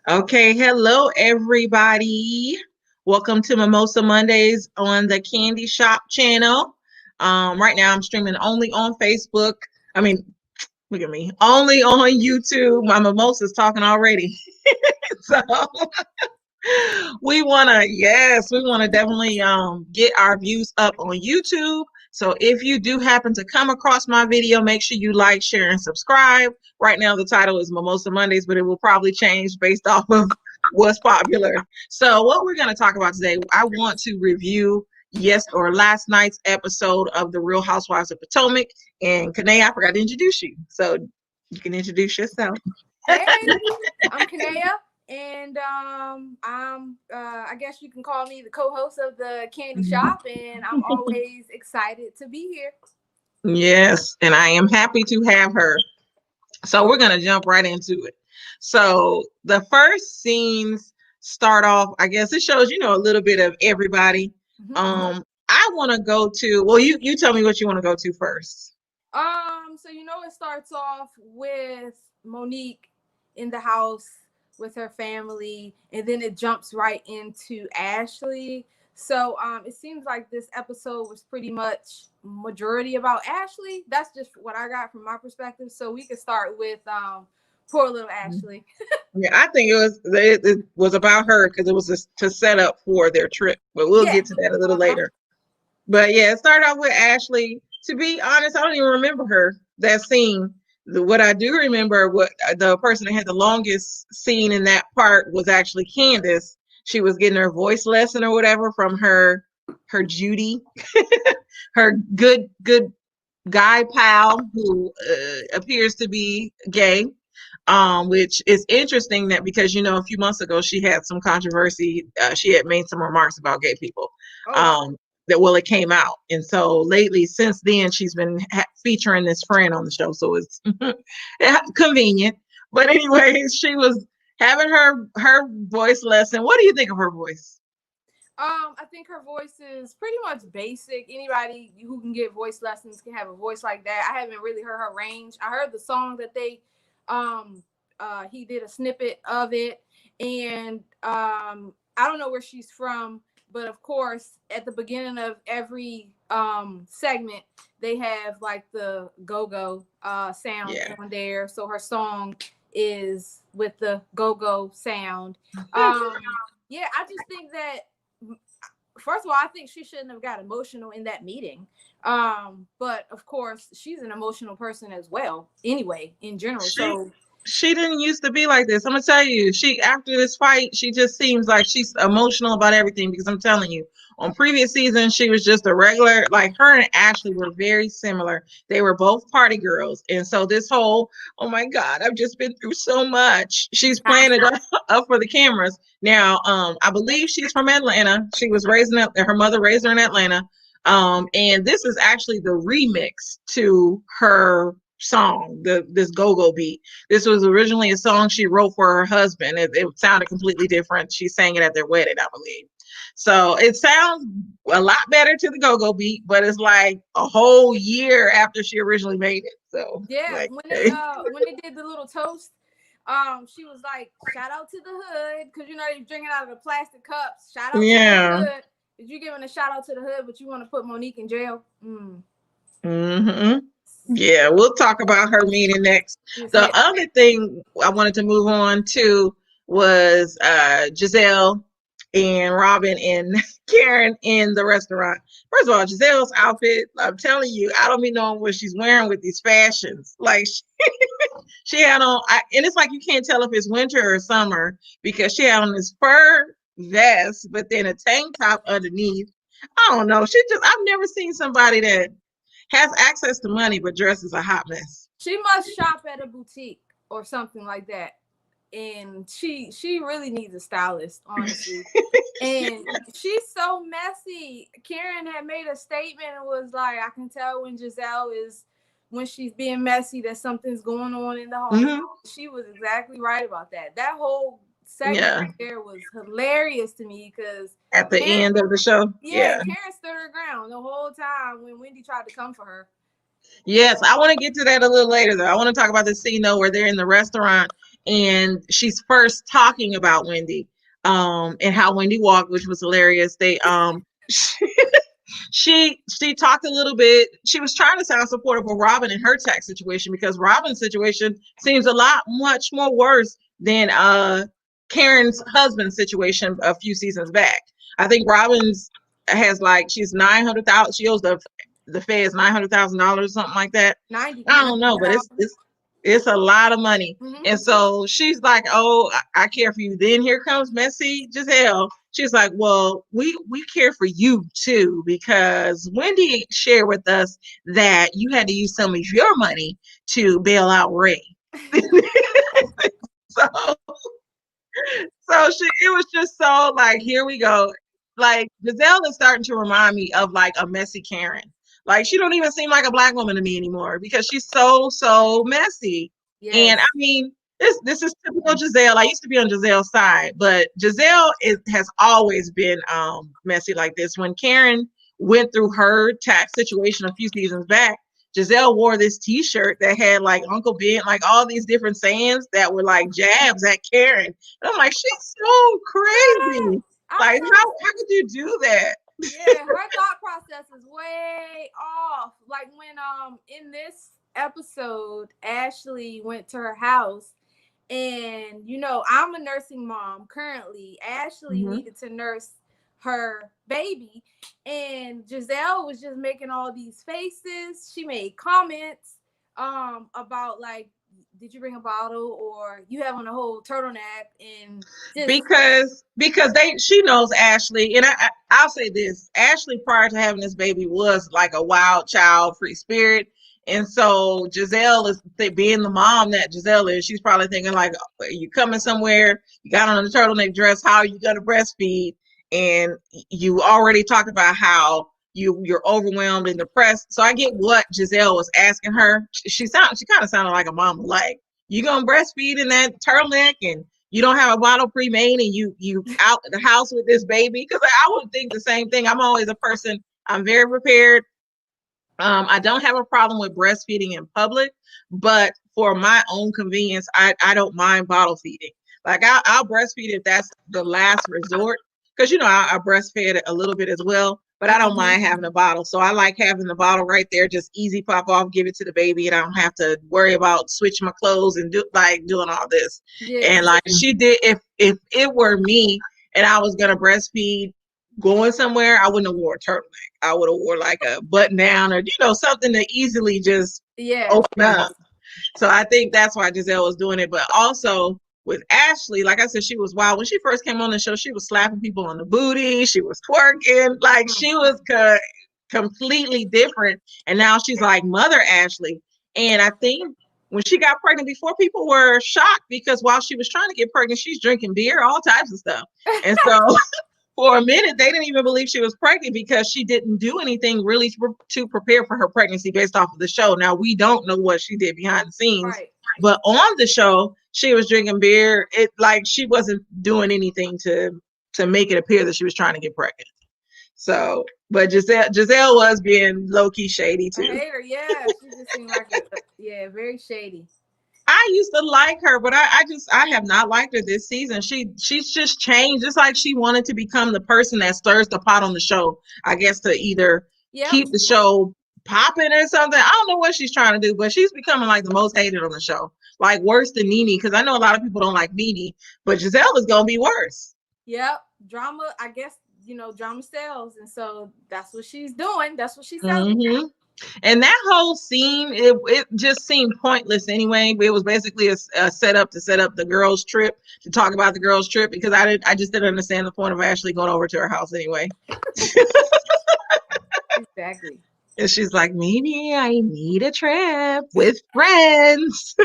Okay, hello everybody. Welcome to Mimosa Mondays on the Candy Shop channel. Right now I'm streaming only on Facebook. I mean, look at me, only on YouTube. My mimosa's talking already. So we wanna definitely get our views up on YouTube. So if you do happen to come across my video, make sure you like, share, and subscribe. Right now the title is Mimosa Mondays, but it will probably change based off of what's popular. So what we're gonna talk about today, I want to review last night's episode of the Real Housewives of Potomac. And Kanae, I forgot to introduce you. So you can introduce yourself. Hey, I'm Kanea, and I guess you can call me the co-host of the Candy Shop, and I'm always excited to be here. Yes, and I am happy to have her. So we're gonna jump right into it. So the first scenes start off, I guess it shows, a little bit of everybody. I want to go to, well, you tell me what you want to go to first. So it starts off with Monique in the house with her family, and then it jumps right into Ashley. So it seems like this episode was pretty much majority about Ashley. That's just what I got from my perspective. So we can start with poor little Ashley. Yeah, I think it was about her because it was to set up for their trip, but we'll Yeah. get to that a little later. But yeah, it started off with Ashley. To be honest, I don't even remember that scene. What I do remember, what the person that had the longest scene in that part was actually Candace. She was getting her voice lesson or whatever from her Judy, her good guy pal who appears to be gay. Which is interesting that because a few months ago she had some controversy. She had made some remarks about gay people. It came out, and so lately, since then, she's been featuring this friend on the show, so it's convenient. But anyways, she was having her voice lesson. What do you think of her voice? I think her voice is pretty much basic. Anybody who can get voice lessons can have a voice like that. I haven't really heard her range. I heard the song that he did a snippet of it, and I don't know where she's from, but of course at the beginning of every segment they have like the go-go sound on there. So her song is with the go-go sound. Yeah, I just think that first of all, I think she shouldn't have got emotional in that meeting. But of course, she's an emotional person as well, anyway, in general. She didn't used to be like this. I'm gonna tell you, after this fight, she just seems like she's emotional about everything because I'm telling you, on previous seasons, she was just a regular, like her and Ashley were very similar. They were both party girls. And so this whole, oh my God, I've just been through so much. She's playing it up for the cameras. Now, I believe she's from Atlanta. She was her mother raised her in Atlanta. And this is actually the remix to her song, this go-go beat. This was originally a song she wrote for her husband. It sounded completely different. She sang it at their wedding, I believe. So it sounds a lot better to the go-go beat, but it's like a whole year after she originally made it. So yeah, when they did the little toast, she was like, "Shout out to the hood," because they're drinking out of the plastic cups. Shout out to the hood. Did you giving a shout out to the hood, but you want to put Monique in jail? Yeah, we'll talk about her meeting next. The other thing I wanted to move on to was Giselle and Robin and Karen in the restaurant. First of all, Giselle's outfit, I'm telling you, I don't even know what she's wearing with these fashions. Like she had on, and it's like you can't tell if it's winter or summer because she had on this fur vest, but then a tank top underneath. I don't know. I've never seen somebody that has access to money but dresses a hot mess. She must shop at a boutique or something like that. And she really needs a stylist, honestly. And she's so messy. Karen had made a statement and was like, I can tell when she's being messy that something's going on in the home. She was exactly right about that. That whole segment there was hilarious to me because at the end of the show, Karen stood her ground the whole time when Wendy tried to come for her. Yes, I want to get to that a little later though. I want to talk about the scene though where they're in the restaurant and she's first talking about Wendy, and how Wendy walked, which was hilarious. They she talked a little bit. She was trying to sound supportive of Robin in her tax situation, because Robin's situation seems a lot much more worse than Karen's husband's situation a few seasons back. I think Robin's has like, she's 900,000. She owes the feds $900,000, something like that. 90. I don't know, but it's a lot of money. Mm-hmm. And so she's like, "Oh, I care for you." Then here comes Messy Giselle. She's like, "Well, we care for you too, because Wendy shared with us that you had to use some of your money to bail out Ray." So it was just so like, here we go. Like, Giselle is starting to remind me of like a messy Karen. Like, she don't even seem like a black woman to me anymore, because she's so messy. Yes. And I mean, this is typical Giselle. I used to be on Giselle's side, but Giselle has always been messy like this. When Karen went through her tax situation a few seasons back, Giselle wore this T-shirt that had like Uncle Ben, like all these different sayings that were like jabs at Karen. And I'm like, she's so crazy. Like, how could you do that? Yeah, her thought process is way off. Like, when in this episode, Ashley went to her house, and I'm a nursing mom currently. Ashley needed to nurse her baby, and Giselle was just making all these faces. She made comments about like, did you bring a bottle, or you have on a whole turtleneck, and because she knows Ashley. And I'll say this: Ashley, prior to having this baby, was like a wild child, free spirit. And so Giselle is being the mom that Giselle is. She's probably thinking like, you coming somewhere, you got on a turtleneck dress, how are you going to breastfeed? And you already talked about how you're overwhelmed and depressed. So I get what Giselle was asking her. She kind of sounded like a mom, like, you gonna breastfeed in that turtleneck, and you don't have a bottle pre-made, and you out the house with this baby? Because I would think the same thing. I'm always a person, I'm very prepared. I don't have a problem with breastfeeding in public, but for my own convenience, I don't mind bottle feeding. Like, I'll breastfeed if that's the last resort, because I breastfed a little bit as well, but I don't mind having a bottle. So I like having the bottle right there, just easy pop off, give it to the baby, and I don't have to worry about switching my clothes and doing all this. Yeah. And like she did, if it were me and I was gonna breastfeed going somewhere, I wouldn't have wore a turtleneck. I would have wore like a button down, or something to easily just open up. So I think that's why Giselle was doing it. But also with Ashley, like I said, she was wild. When she first came on the show, she was slapping people on the booty. She was twerking. Like, she was completely different. And now she's like Mother Ashley. And I think when she got pregnant before, people were shocked, because while she was trying to get pregnant, she's drinking beer, all types of stuff. And so for a minute, they didn't even believe she was pregnant, because she didn't do anything really to prepare for her pregnancy based off of the show. Now, we don't know what she did behind the scenes, but on the show, she was drinking beer. It like she wasn't doing anything to make it appear that she was trying to get pregnant. So, but Giselle was being low-key shady too. I hate her, yeah. She just seemed like very shady. I used to like her, but I have not liked her this season. She's just changed. It's like she wanted to become the person that stirs the pot on the show, I guess, to either keep the show popping or something. I don't know what she's trying to do, but she's becoming like the most hated on the show. Like, worse than Nene, because I know a lot of people don't like Nene, but Giselle is gonna be worse. Yep. Drama, I guess, drama sells, and so that's what she's doing. That's what she's selling. Mm-hmm. And that whole scene, it just seemed pointless anyway. It was basically a setup to set up the girls' trip, to talk about the girls' trip, because I just didn't understand the point of Ashley going over to her house anyway. Exactly. And she's like, maybe I need a trip with friends.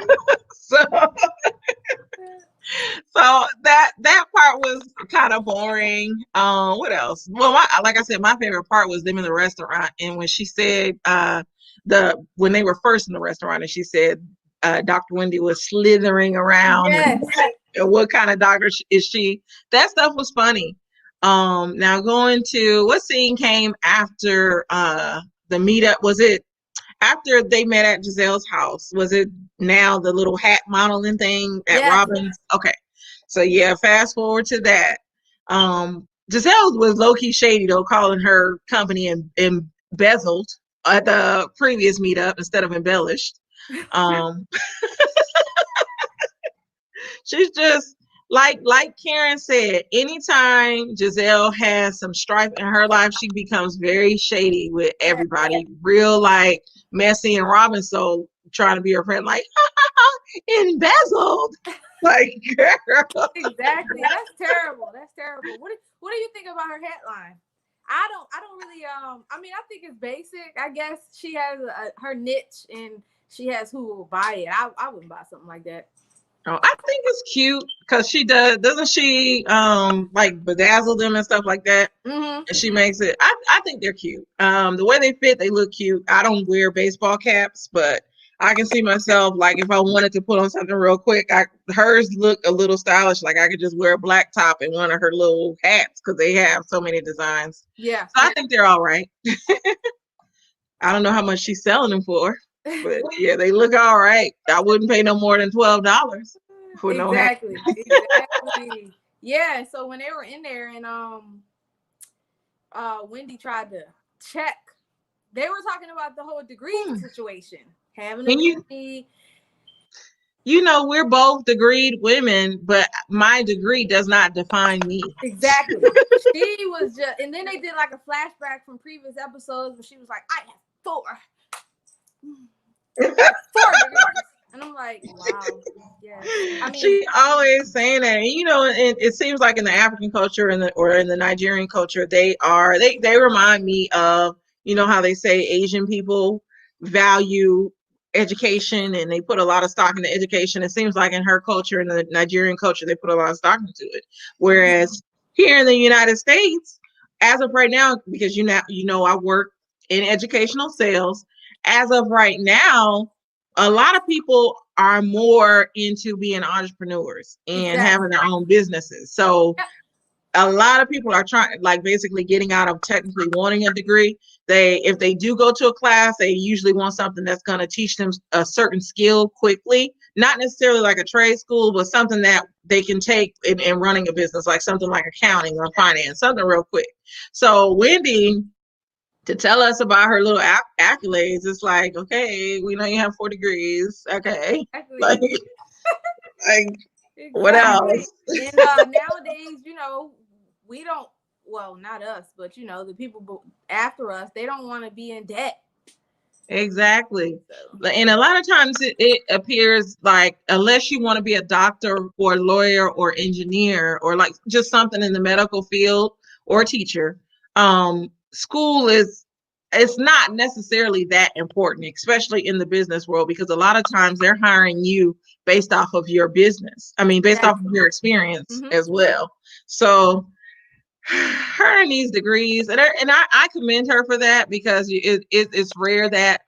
So that part was kind of boring. What else? Well, like I said, my favorite part was them in the restaurant, and when she said when they were first in the restaurant, and she said Dr. Wendy was slithering around, and what kind of doctor is she? That stuff was funny. Now going to what scene came after the meetup? Was it after they met at Giselle's house, was it now the little hat modeling thing at Yes. Robin's? Okay. So yeah, fast forward to that. Giselle was low key shady though, calling her company embezzled at the previous meetup instead of embellished. Um, she's just like Karen said, anytime Giselle has some strife in her life, she becomes very shady with Yes. everybody, real like messy, and Robin so trying to be her friend, like embezzled. Like girl. Exactly. That's terrible. That's terrible. What do you think about her headline? I don't really I mean I think it's basic. I guess she has her niche and she has who will buy it. I wouldn't buy something like that. Oh, I think it's cute because she doesn't she like bedazzle them and stuff like that. Mm-hmm. And she makes it. I think they're cute. The way they fit, they look cute. I don't wear baseball caps, but I can see myself like if I wanted to put on something real quick, hers look a little stylish. Like I could just wear a black top and one of her little hats because they have so many designs. Yeah. So I think they're all right. I don't know how much she's selling them for, but yeah, they look all right. I wouldn't pay no more than $12 for no hat. Exactly. Exactly. Yeah. So when they were in there and Wendy tried to check, they were talking about the whole degree situation. Having a And degree. you know, we're both degreed women, but my degree does not define me. Exactly. She was just, and then they did like a flashback from previous episodes where she was like, I have four degrees. And I'm like, wow. Yeah. I mean, She always saying that. And, you know, it seems like in the African culture or in the Nigerian culture, they remind me of, you know, how they say Asian people value education and they put a lot of stock into education. It seems like in her culture, in the Nigerian culture, they put a lot of stock into it. Whereas here in the United States, as of right now, because I work in educational sales, as of right now, a lot of people are more into being entrepreneurs and having their own businesses. So a lot of people are trying, like basically getting out of technically wanting a degree. If they do go to a class, they usually want something that's going to teach them a certain skill quickly, not necessarily like a trade school, but something that they can take in running a business, like something like accounting or finance, something real quick. So Wendy, to tell us about her little accolades, it's like, okay, we know you have 4 degrees. Okay. Like, exactly. like what Exactly. else? And nowadays, we don't, well, not us, but the people after us, they don't want to be in debt. Exactly. So. And a lot of times it appears like unless you want to be a doctor or lawyer or engineer or like just something in the medical field or teacher, school it's not necessarily that important, especially in the business world, because a lot of times they're hiring you based off of your business. I mean, based off of your experience as well. So her and these degrees, and I commend her for that, because it's rare that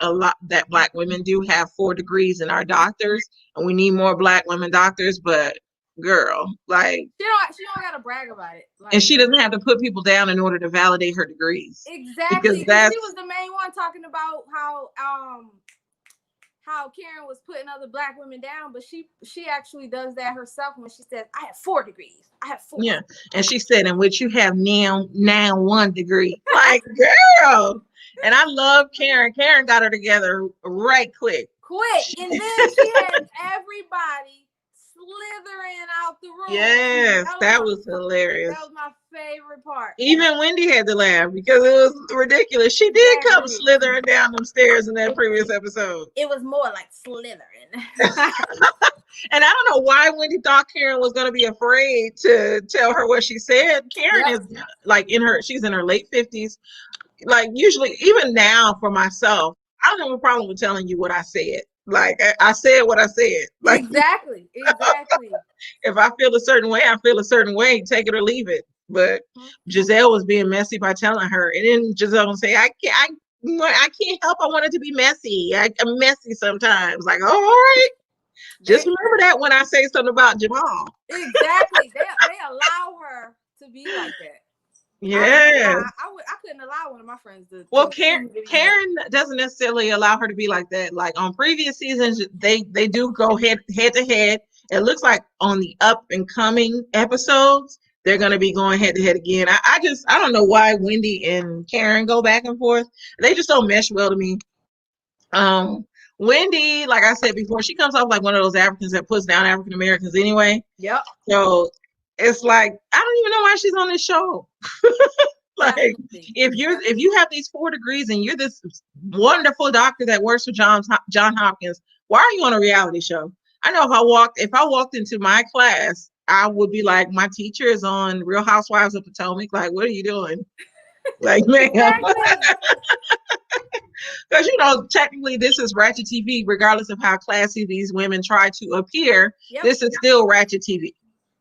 Black women do have 4 degrees in our doctors, and we need more Black women doctors. But girl, like she don't gotta brag about it, and she doesn't have to put people down in order to validate her degrees. Exactly, because she was the main one talking about how Karen was putting other Black women down, but she actually does that herself when she says, I have 4 degrees. I have 4. Yeah. And she said, in which you have now 1 degree. Like, girl. And I love Karen. Karen got her together right quick. And then she had everybody slithering out the room. Yes, that was hilarious. That was my favorite part. Even Wendy had to laugh because it was ridiculous. She did come slithering down them stairs in that previous episode. It was more like slithering. And I don't know why Wendy thought Karen was going to be afraid to tell her what she said. Karen is like she's in her late 50s. Like usually, even now for myself, I don't have a problem with telling you what I said. Like I said what I said. Like, exactly. If I feel a certain way, I feel a certain way. Take it or leave it. But Giselle was being messy by telling her, and then Giselle would say, "I can't help. I want it to be messy. I'm messy sometimes." Like, oh, all right. Just remember that when I say something about Jamal. Exactly. They allow her to be like that. I ain't gonna Yes. lie. I couldn't allow one of my friends Well, to see me getting that. Karen doesn't necessarily allow her to be like that. Like on previous seasons, they do go head to head. It looks like on the up and coming episodes, they're gonna be going head to head again. I don't know why Wendy and Karen go back and forth. They just don't mesh well to me. Um, Wendy, like I said before, she comes off like one of those Africans that puts down African Americans anyway. Yep. So it's like I don't even know why she's on this show. Like Definitely. if you have these 4 degrees and you're this wonderful doctor that works for John Hopkins, why are you on a reality show? I know if I walked into my class, I would be like, my teacher is on Real Housewives of Potomac. Like, what are you doing? Like, man, Exactly. because technically this is ratchet TV, regardless of how classy these women try to appear. Yep. This is still ratchet TV.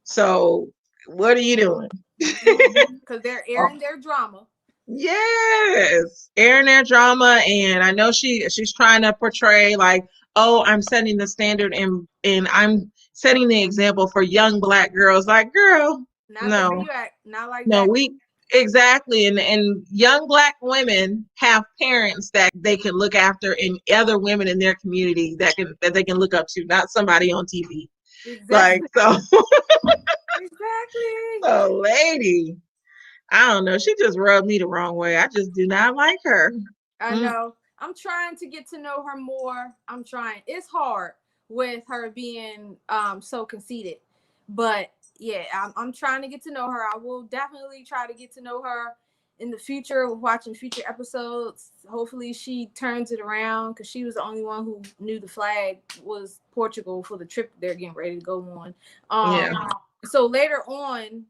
So what are you doing? Because they're airing their drama. Yes, airing their drama, and I know she's trying to portray like, oh, I'm setting the standard and I'm setting the example for young black girls. Like, girl, Not the way no, you act. Not like no, that. we exactly, and young black women have parents that they can look after, and other women in their community that they can look up to, not somebody on TV. Like Exactly. so, Exactly. so lady. I don't know. She just rubbed me the wrong way. I just do not like her. I know. I'm trying to get to know her more. I'm trying. It's hard with her being so conceited. But yeah, I'm trying to get to know her. I will definitely try to get to know her in the future, watching future episodes. Hopefully she turns it around, because she was the only one who knew the flag was Portugal for the trip they're getting ready to go on. Yeah. So later on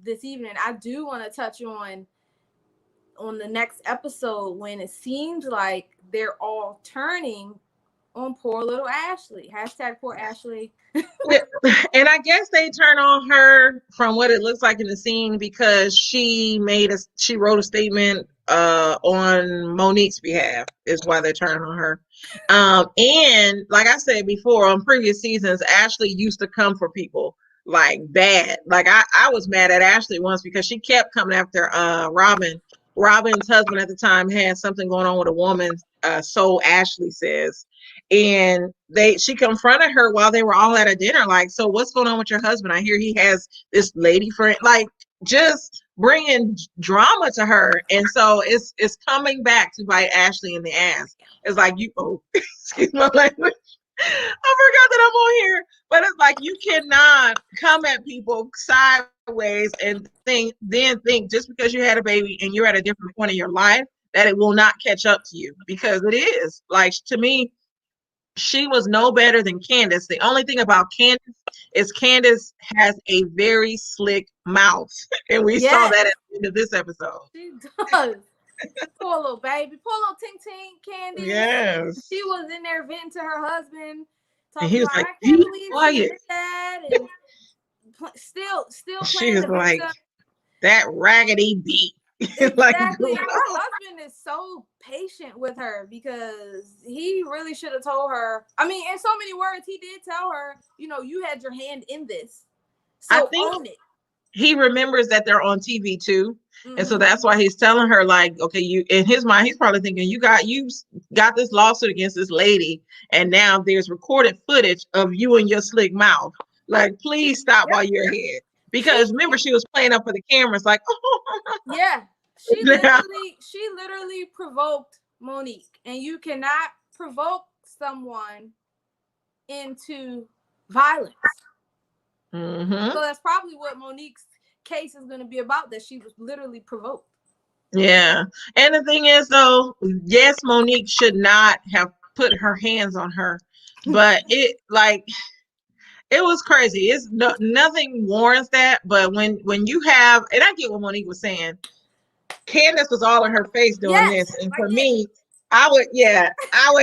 this evening, I do want to touch on the next episode when it seems like they're all turning on poor little Ashley. Hashtag poor Ashley. And I guess they turn on her from what it looks like in the scene because she wrote a statement on Monique's behalf is why they're turning on her. And like I said before on previous seasons, Ashley used to come for people like bad. Like I was mad at Ashley once because she kept coming after Robin. Robin's husband at the time had something going on with a woman, so Ashley says. And she confronted her while they were all at a dinner, like, so what's going on with your husband? I hear he has this lady friend, like just bringing drama to her. And so it's coming back to bite Ashley in the ass. It's like, excuse my language, I forgot that I'm on here, but it's like you cannot come at people sideways and think just because you had a baby and you're at a different point in your life that it will not catch up to you, because it is. Like, to me, she was no better than Candace. The only thing about Candace is Candace has a very slick mouth. And we saw that at the end of this episode. She does. Poor little baby. Poor little Tink Tink Candace. Yes. She was in there venting to her husband, And he talking was about, like, I can't be believe she quiet. did that. And still She playing was the like, victim. that raggedy beat. Like, Exactly. And her husband is so patient with her because he really should have told her. I mean, in so many words, he did tell her, you had your hand in this. So I think own it. he remembers that they're on TV too. Mm-hmm. And so that's why he's telling her, like, okay, you, in his mind, he's probably thinking you got this lawsuit against this lady, and now there's recorded footage of you and your slick mouth. Like, please stop while you're ahead. Because remember, she was playing up for the cameras, like, yeah. She literally provoked Monique, and you cannot provoke someone into violence. Mm-hmm. So that's probably what Monique's case is going to be about, that she was literally provoked. Yeah. And the thing is, though, yes, Monique should not have put her hands on her, but it was crazy. It's nothing warrants that. But when you have, and I get what Monique was saying, Candace was all in her face doing this, and for me, I would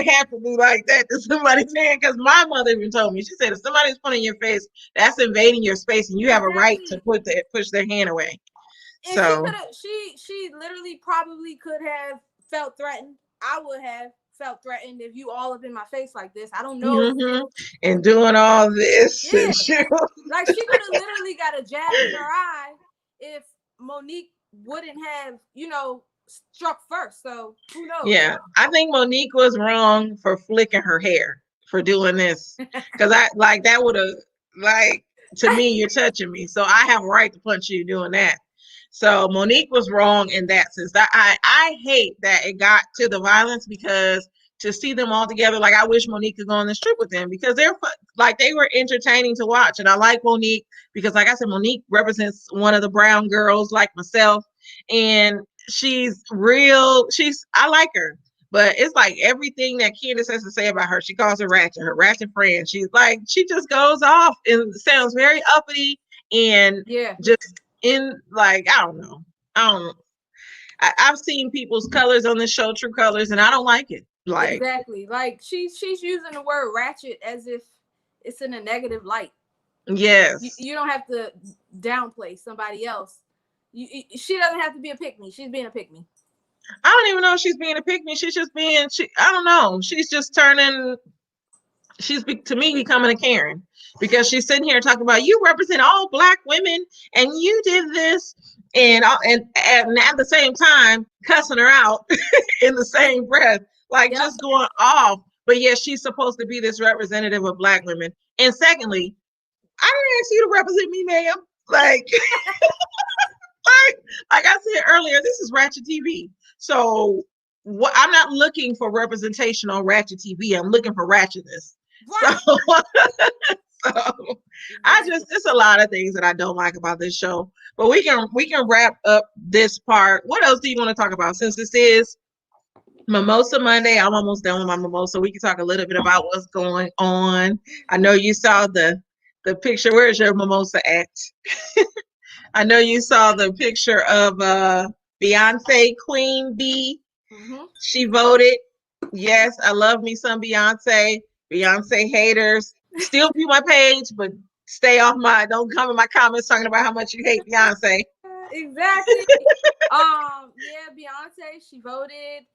have to be like that to somebody's hand, because my mother even told me, she said, if somebody's pointing your face, that's invading your space, and you have a right to push their hand away. And so she literally probably could have felt threatened. I would have felt threatened if you all up in my face like this. I don't know. Mm-hmm. And doing all this. Yeah. Like, she could have literally got a jab in her eye if Monique wouldn't have, struck first. So who knows? Yeah, I think Monique was wrong for flicking her hair for doing this, because I like that would have, like, to me you're touching me, so I have a right to punch you doing that. So Monique was wrong in that sense. That I hate that it got to the violence, because to see them all together, like I wish Monique could go on this trip with them, because like they were entertaining to watch, and I like Monique because, like I said, Monique represents one of the brown girls like myself, and she's real. I like her. But it's like everything that Candace has to say about her, she calls her ratchet friend. She's like, she just goes off and sounds very uppity and Yeah, just in, like, I don't know. I don't know. I've seen people's colors on the show, True Colors, and I don't like it. Like, exactly. Like she's using the word ratchet as if it's in a negative light. yes. You don't have to downplay somebody else. She doesn't have to be a pick me. She's being a pick me. I don't even know if she's being a pick me. She's just being, I don't know. She's just turning, to me becoming a Karen, because she's sitting here talking about, you represent all black women and you did this, and at the same time cussing her out in the same breath, like Yep. just going off. But yes, she's supposed to be this representative of black women. And secondly, I didn't ask you to represent me, ma'am. Like, like I said earlier, this is Ratchet TV. So I'm not looking for representation on Ratchet TV. I'm looking for ratchetness. Right. So, so Exactly. it's a lot of things that I don't like about this show. But we can wrap up this part. What else do you want to talk about? Since this is Mimosa Monday, I'm almost done with my mimosa. We can talk a little bit about what's going on. I know you saw the picture. Where's your mimosa at? I know you saw the picture of Beyonce Queen Bee. Mm-hmm. She voted. Yes, I love me some Beyonce. Beyonce haters, still view my page, but stay off don't come in my comments talking about how much you hate Beyonce. Exactly. Yeah, Beyonce, she voted.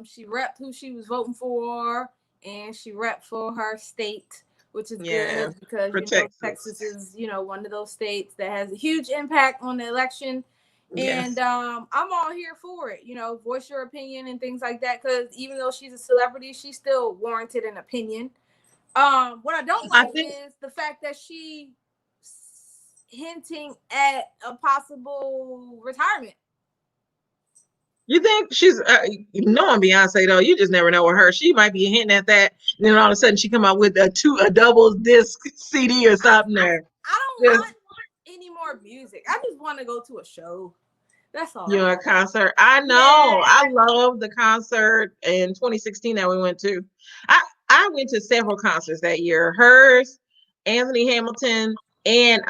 She repped who she was voting for, and she repped for her state, which is Yeah, good because for Texas. Texas is one of those states that has a huge impact on the election. And Yes. I'm all here for it. Voice your opinion and things like that. Because even though she's a celebrity, she's still warranted an opinion. What I don't I like think is the fact that she hinting at a possible retirement. you think she's knowing Beyonce though. You just never know with her. She might be hinting at that, and then all of a sudden she come out with a double disc CD or something there. I don't Just want any more music. I just want to go to a show. That's all I you know, a want. concert. I know. Yeah. I love the concert in 2016 that we went to. I I went to several concerts that year. Hers, Anthony Hamilton, and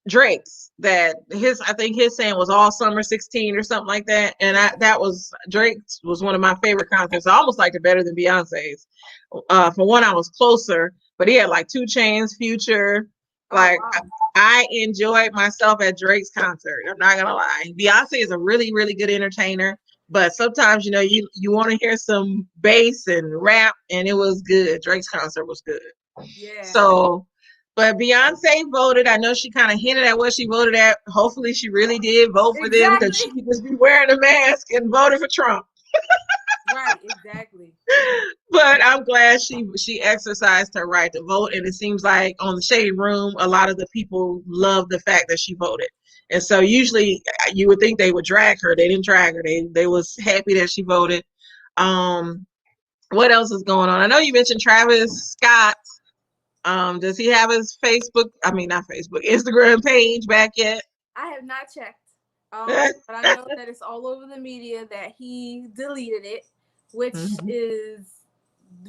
Drake's. That his, I think his saying was All Summer 16 or something like that. And that was Drake's was one of my favorite concerts. I almost liked it better than Beyonce's. For one, I was closer, but he had like Two Chains, Future. Oh Like wow. I enjoyed myself at Drake's concert. I'm not gonna lie. Beyonce is a really, really good entertainer, but sometimes you want to hear some bass and rap, and it was good. Drake's concert was good. Yeah. So, but Beyonce voted. I know she kind of hinted at what she voted at. Hopefully, she really did vote for them, because she Exactly. could just be wearing a mask and voted for Trump. Right. Exactly. But I'm glad she exercised her right to vote, and it seems like on the Shade Room, a lot of the people love the fact that she voted. And so usually you would think they would drag her. They didn't drag her. They was happy that she voted. Um, what else is going on? I know you mentioned Travis Scott. Does he have his Facebook? I mean, not Facebook, Instagram page back yet? I have not checked. But I know that it's all over the media that he deleted it, which Mhm. is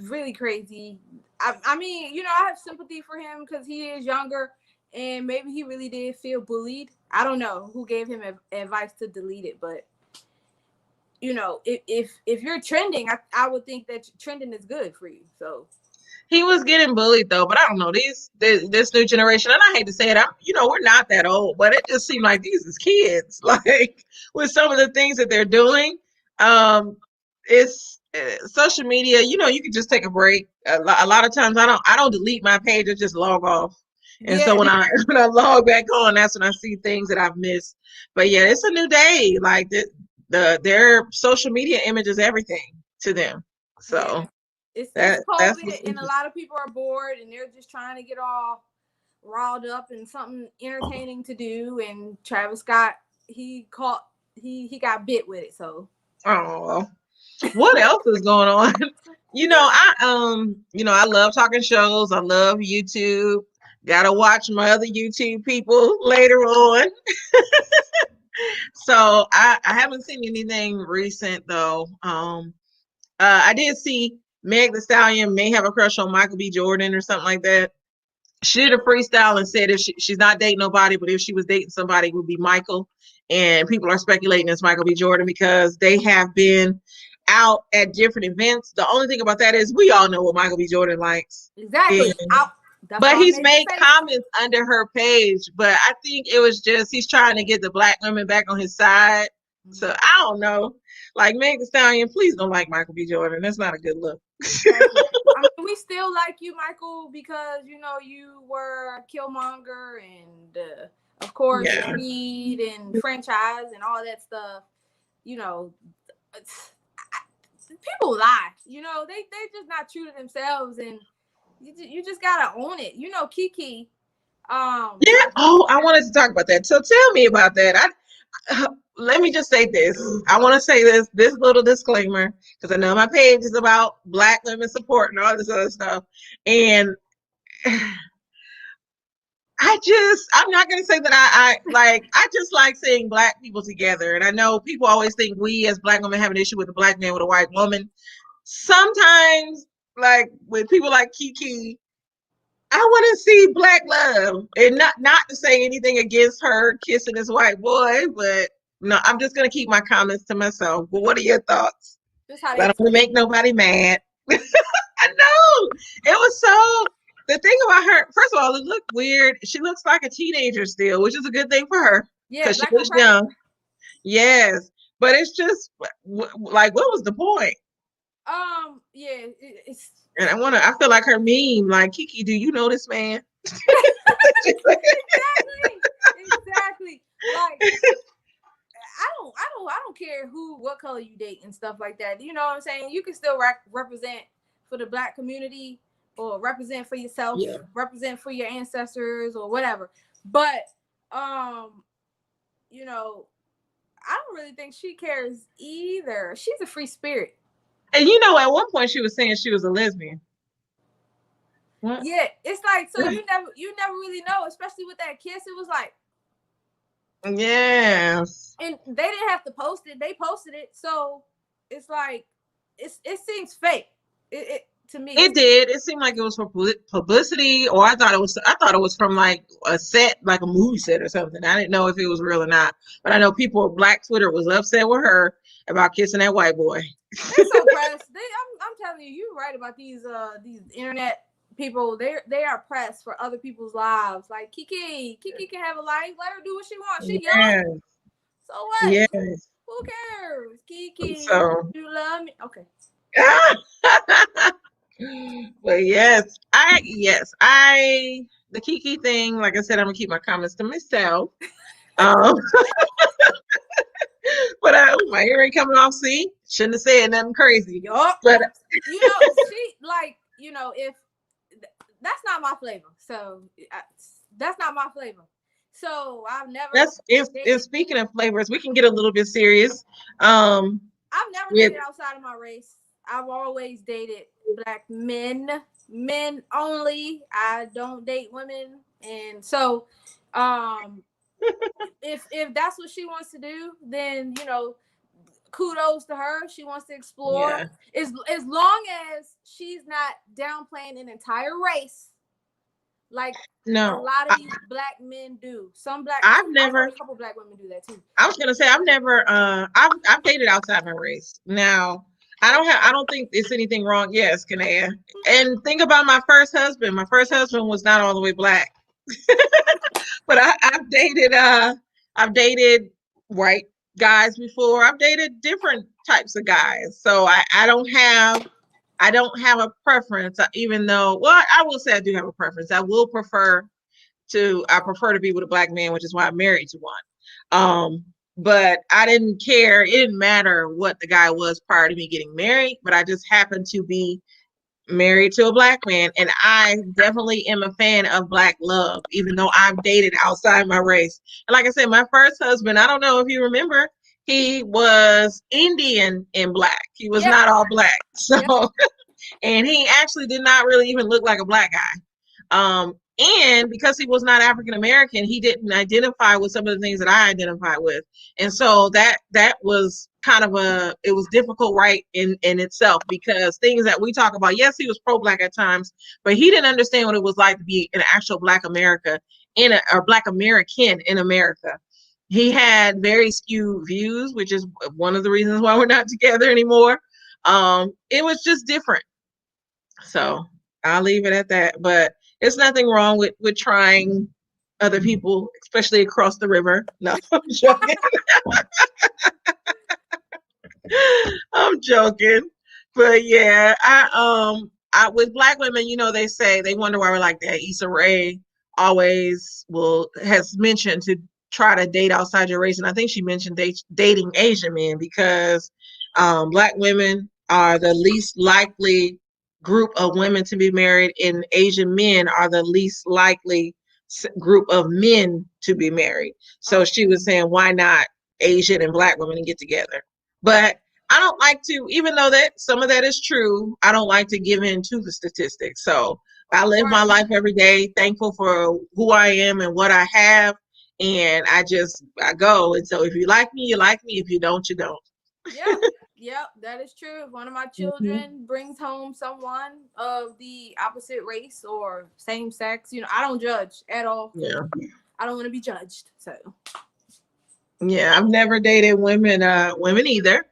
really crazy. I mean, I have sympathy for him because he is younger and maybe he really did feel bullied. I don't know who gave him advice to delete it, but if you're trending, I would think that trending is good for you. So He was getting bullied though, but I don't know this new generation, and I hate to say it, we're not that old, but it just seemed like these is kids, like with some of the things that they're doing. It's social media. You can just take a break. A lot of times, I don't delete my page. I just log off, And so Yeah, when I log back on, that's when I see things that I've missed. But yeah, it's a new day. Like their social media image is everything to them. yeah. So It's that's COVID, what's and a interesting. lot of people are bored, and they're just trying to get all riled up and something entertaining to do. And Travis Scott, he caught he got bit with it. So Oh, what else is going on? I love talking shows. I love YouTube. Gotta watch my other YouTube people later on. So I haven't seen anything recent though. I did see Meg the Stallion may have a crush on Michael B. Jordan or something like that. She did a freestyle and said if she's not dating nobody, but if she was dating somebody, it would be Michael. And people are speculating it's Michael B. Jordan because they have been out at different events. The only thing about that is we all know what Michael B. Jordan likes. exactly. And That's but why I he's made the made face. comments under her page. But I think it was just he's trying to get the black women back on his side. So I don't know. Like Meg Thee Stallion, please don't like Michael B. Jordan. That's not a good look. Exactly. I mean, we still like you, Michael, because you were Killmonger and of course Yeah. Creed and franchise and all that stuff. You know, people lie. They just not true to themselves, and you just gotta own it. Kiki. Yeah. Oh, I wanted to talk about that. So tell me about that. Let me just say this. I want to say this little disclaimer because I know my page is about black women support and all this other stuff. And I'm not gonna say that I just like seeing black people together. And I know people always think we as black women have an issue with a black man with a white woman. Sometimes, like with people like Kiki, I want to see black love, and not to say anything against her kissing this white boy, but no, I'm just gonna keep my comments to myself. But what are your thoughts? Just how I they don't want to make nobody mad. I know it was so. The thing about her, first of all, it looked weird. She looks like a teenager still, which is a good thing for her yeah, because she black on looks crack. young. Yes, but it's just like, what was the point? Yeah, it's And I feel like her meme, like Kiki, do you know this man? exactly. Like I don't care what color you date and stuff like that. You know what I'm saying? You can still represent for the black community or represent for yourself, Yeah. represent for your ancestors or whatever. But um, I don't really think she cares either. She's a free spirit. And at one point she was saying she was a lesbian. What? Yeah, it's like so What? you never really know, especially with that kiss. It was like, Yes. and they didn't have to post it. They posted it, so it's like it seems fake. It to me. It did. It seemed like it was for publicity, or I thought it was from like a set, like a movie set or something. I didn't know if it was real or not. But I know Black Twitter was upset with her about kissing that white boy. They're so pressed. I'm telling you, you're right about these internet people. They are pressed for other people's lives. Like Kiki can have a life. Let her do what she wants. She young. Yes. So what? Yes. Who cares? Kiki, So. you love me? Okay. But the Kiki thing, like I said, I'm gonna keep my comments to myself. Um, but my earring coming off. See, shouldn't have said nothing crazy. Yup. But she like if that's not my flavor. So that's not my flavor. So I've never. that's if speaking of flavors, we can get a little bit serious. I've never With dated outside of my race. I've always dated black men only. I don't date women, and so if that's what she wants to do, then kudos to her. She wants to explore. Yeah. As long as she's not downplaying an entire race, like a No, lot of these black men do. I've I've never. heard a couple black women do that too. I was gonna say I've never. I've dated outside my race. Now I don't think there's anything wrong. Yes, Kanea. And think about my first husband. My first husband was not all the way black. But I've dated white guys before. I've dated different types of guys. So I don't have a preference, even though, well, I will say I do have a preference. I will prefer I prefer to be with a black man, which is why I'm married to one. But I didn't care. It didn't matter what the guy was prior to me getting married, but I just happened to be married to a black man. And I definitely am a fan of black love, even though I've dated outside my race. And like I said, my first husband, I don't know if you remember, he was Indian and black. He was Yep. not all black. So, Yep. and he actually did not really even look like a black guy. And because he was not African American, he didn't identify with some of the things that I identify with. And so that was kind of it was difficult, right, in itself, because things that we talk about, yes, he was pro-black at times, but he didn't understand what it was like to be an actual black America or black American in America. He had very skewed views, which is one of the reasons why we're not together anymore. It was just different. So I'll leave it at that. But it's nothing wrong with trying other people, especially across the river. No, I'm joking. I'm joking. But yeah, I with black women, they say they wonder why we're like that. Issa Rae always has mentioned to try to date outside your race, and I think she mentioned dating Asian men because black women are the least likely group of women to be married, and Asian men are the least likely group of men to be married. So she was saying, why not Asian and black women get together? But I don't like to, even though that some of that is true, I don't like to give in to the statistics. So I live my life every day, thankful for who I am and what I have. And I go. And so if you like me, you like me. If you don't, you don't. Yeah. Yep, that is true. If one of my children brings home someone of the opposite race or same sex, I don't judge at all. Yeah. I don't want to be judged. So. Yeah, I've never dated women either.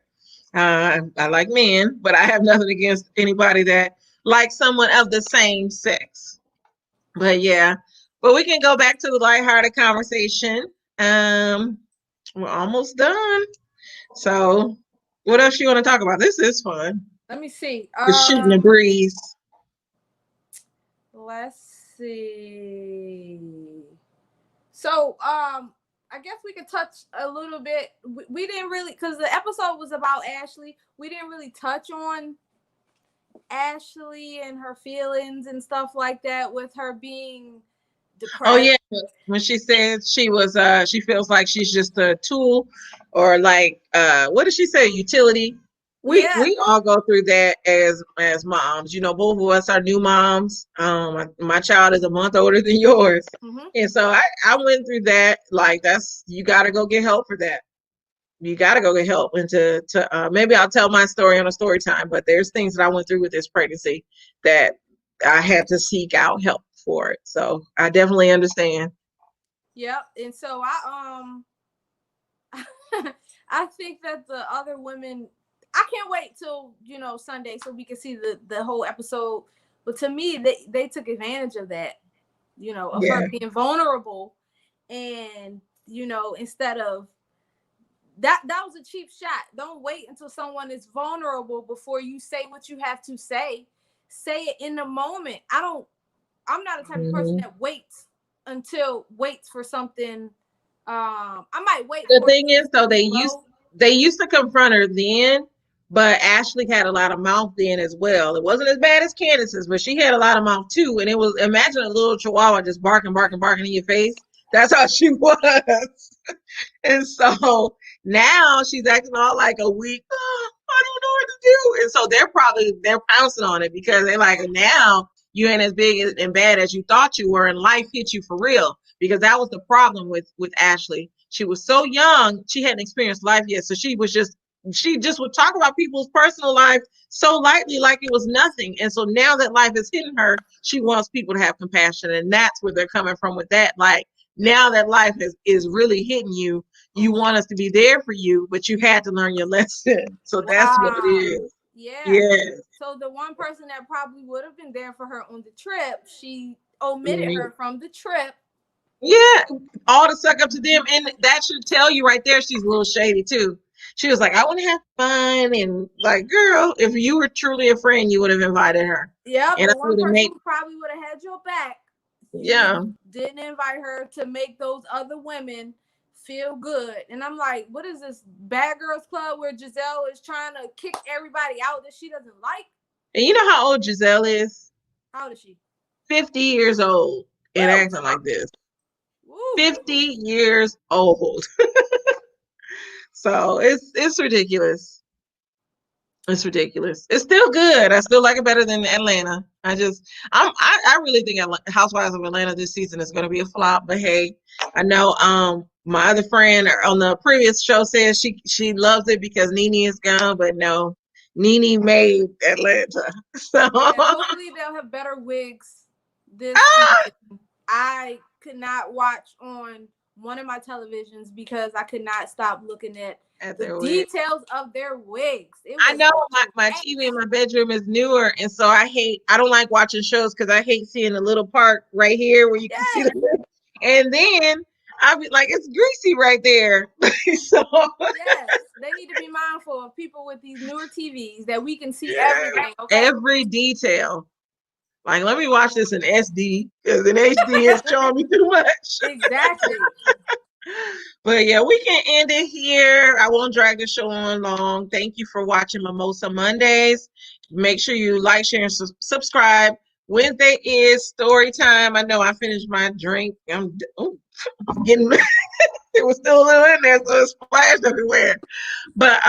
I like men, but I have nothing against anybody that likes someone of the same sex. But yeah, but we can go back to the lighthearted conversation. We're almost done. So, what else you want to talk about? This is fun. Let me see. Just shooting the breeze. Let's see. So, I guess we could touch a little bit. We didn't really, because the episode was about Ashley. We didn't really touch on Ashley and her feelings and stuff like that with her being depressed. Oh yeah, when she said she feels like she's just a tool, or like what did she say, utility? We all go through that as moms. Both of us are new moms. My child is a month older than yours, and so I went through that. Like you got to go get help for that. You got to go get help, and to maybe I'll tell my story on a story time. But there's things that I went through with this pregnancy that I had to seek out help for it. So I definitely understand. Yep. And so I think that the other women, I can't wait till Sunday so we can see the whole episode. But to me, they took advantage of that, of her being vulnerable, and instead of that was a cheap shot. Don't wait until someone is vulnerable before you say what you have to say. Say it in the moment. I'm not a type of person that waits for something. I might wait. The thing is, though, they used to confront her then, but Ashley had a lot of mouth then as well. It wasn't as bad as Candace's, but she had a lot of mouth too. And it was, imagine a little chihuahua just barking in your face. That's how she was. And so now she's acting all like a weak, I don't know what to do. And so they're pouncing on it because they're like, now you ain't as big and bad as you thought you were, and life hit you for real. Because that was the problem with Ashley. She was so young, she hadn't experienced life yet. So she just would talk about people's personal life so lightly, like it was nothing. And so now that life has hit her, she wants people to have compassion. And that's where they're coming from with that. Like, now that life is really hitting you, you want us to be there for you, but you had to learn your lesson. So that's what it is. Yeah. So the one person that probably would have been there for her on the trip, she omitted her from the trip. Yeah, all to suck up to them. And that should tell you right there she's a little shady too. She was like, I want to have fun. And like, girl, if you were truly a friend, you would have invited her. Yeah, and the one person who probably would have had your back Yeah. didn't invite her to make those other women feel good. And I'm like, what is this Bad Girls Club where Giselle is trying to kick everybody out that she doesn't like? And you know how old Giselle is? How old is she? 50 years old and Woo! acting like this. Woo! 50 years old. So it's ridiculous. It's ridiculous. It's still good. I still like it better than Atlanta. I really think Housewives of Atlanta this season is going to be a flop. But hey, I know my other friend on the previous show says she loves it because Nene is gone, but no, Nene made Atlanta. So Yeah, hopefully they'll have better wigs this season. I could not watch on one of my televisions because I could not stop looking at the details of their wigs. I know my TV in my bedroom is newer, and so I don't like watching shows because I hate seeing the little part right here where you can see the, and then I'll be like, it's greasy right there. So yes, they need to be mindful of people with these newer TVs that we can see everything. Okay? Every detail. Like, let me watch this in SD because in HD is showing me too much. Exactly. But yeah, we can end it here. I won't drag the show on long. Thank you for watching Mimosa Mondays. Make sure you like, share, and subscribe. Wednesday is story time. I know I finished my drink. I'm getting it was still a little in there, so it splashed everywhere. But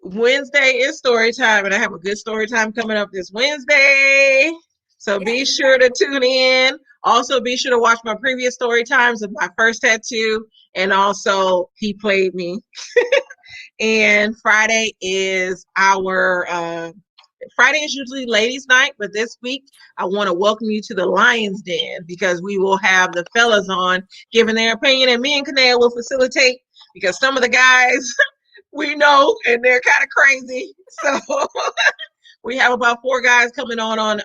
Wednesday is story time, and I have a good story time coming up this Wednesday. So be sure to tune in. Also, be sure to watch my previous story times of my first tattoo, and also He Played Me. And Friday is Friday is usually ladies' night, but this week I want to welcome you to the Lion's Den because we will have the fellas on giving their opinion, and me and Kanea will facilitate because some of the guys we know and they're kind of crazy. So we have about 4 guys coming on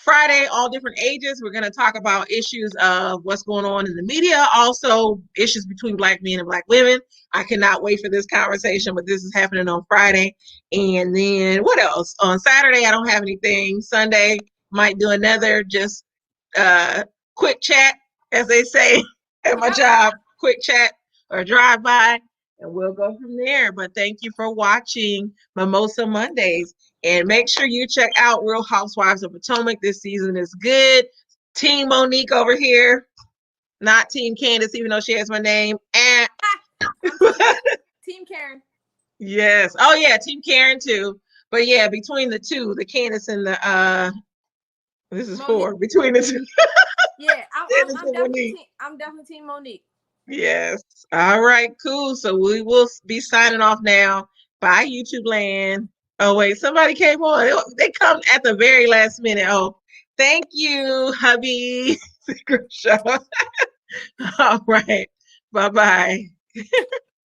Friday, all different ages. We're going to talk about issues of what's going on in the media, also issues between Black men and Black women. I cannot wait for this conversation, but this is happening on Friday. And then what else? On Saturday, I don't have anything. Sunday, might do another just quick chat, as they say at my job, quick chat or drive by, and we'll go from there. But thank you for watching Mimosa Mondays. And make sure you check out Real Housewives of Potomac. This season is good. Team Monique over here, not Team Candace, even though she has my name. And Team Karen. Yes. Oh yeah, Team Karen too. But yeah, between the two, the Candace and the this is Monique. 4 between the two. Yeah, I'm definitely Team Monique. Yes. All right, cool. So we will be signing off now. Bye, YouTube land. Oh, wait, somebody came on. They come at the very last minute. Oh, thank you, hubby. Secret show. All right. Bye-bye.